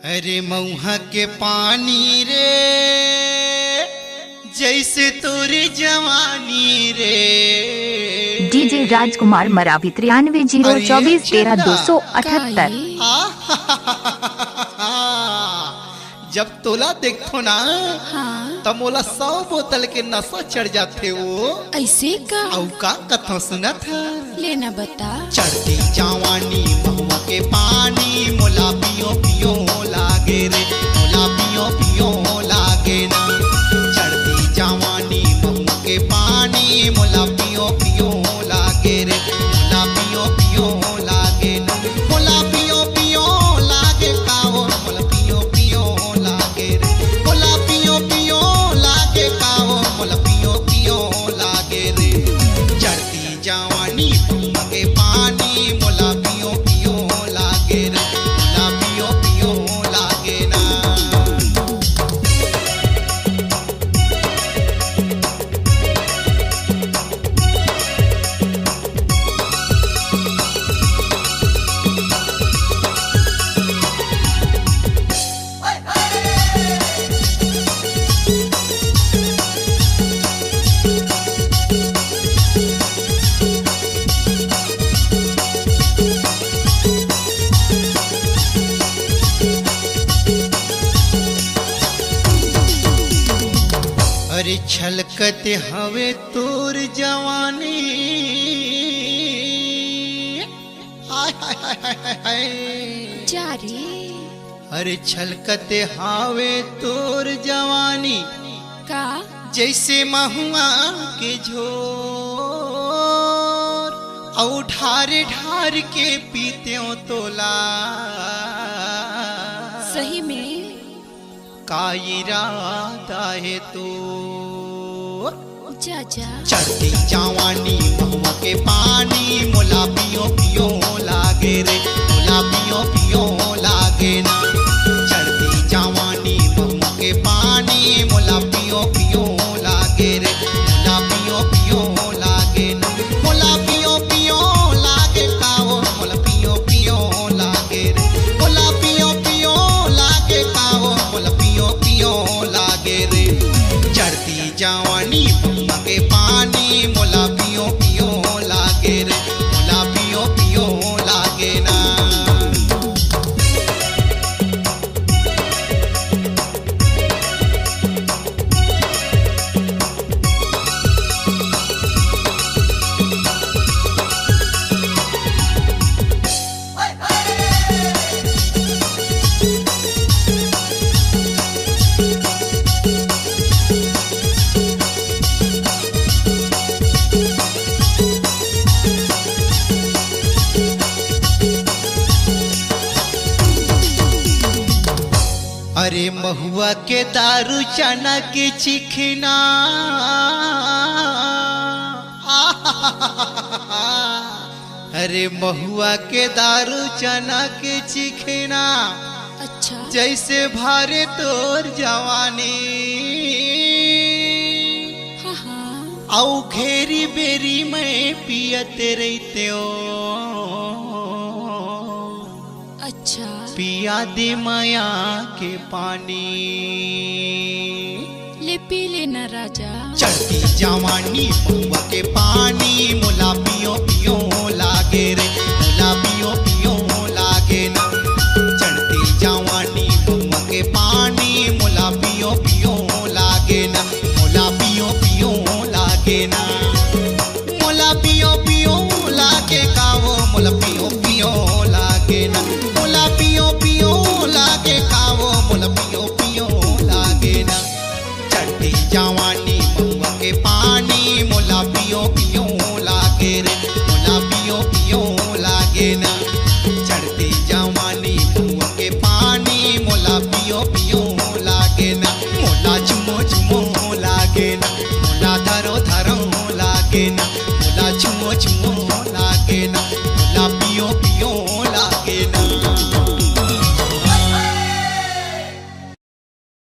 अरे मऊहा के पानी रे जैसे तोरी जवानी रे। डीजे राजकुमार मरावी 9304213278। जब तोला देखो ना हाँ। तब मोला 100 बोतल के नशा चढ़ जाते वो। ऐसे का औ का कथा सुनत है लेना बता। चढ़ती जवानी महुआ के पानी मोला पियो पियो लागे रे, मोला पियो पियो लागे ना। चढ़ती जवानी महुआ के पानी मोला पियो पियो लागे रे, मोला पियो पियो लागे ना। मोला पियो पियो लागे काओ, मोला पियो पियो लागे रे, मोला पियो पियो लागे काओ, मोला पियो पियो लागे रे। चढ़ती जवानी महुआ के पानी मोला पियो पियो लागे रे, मोला पियो पियो लागे ना। अरे छलकते हवे तोर जवानी, हाय हाय हाय हाय हाय। जा रे अरे छलकते हवे तोर जवानी का जैसे महुआ के झोर। औ ढारे ढार के पीते हो तोला, सही में का इरादा है तो। जा जा चढ़ती जवानी महुआ के पानी मोला पियो पियो लागे रे, मोला पियो पियो लागे ना। चढ़ती जवानी महुआ के पानी मोला पियो पियो लागे रे, मोला पियो पियो लागे ना। मोला पियो पियो लागे काओ, मोला पियो पियो लागे रे, मोला पियो पियो लागे काओ, मोला पियो पियो लागे रे। चढ़ती जवानी महुआ के पानी मोला पियो पियो लागे रे, मोला पियो पियो लागे ना। अरे महुआ के दारू चना के चिखना, अरे महुआ के दारू चना के चिखना अच्छा जैसे भारे तोर जवानी। हाँ हाँ औ घेरी बेरी में पियते रहते हो। अच्छा पिया दे माया के पानी, ले पी लेना राजा। चढ़ती जवानी महुआ के पानी मोला पियो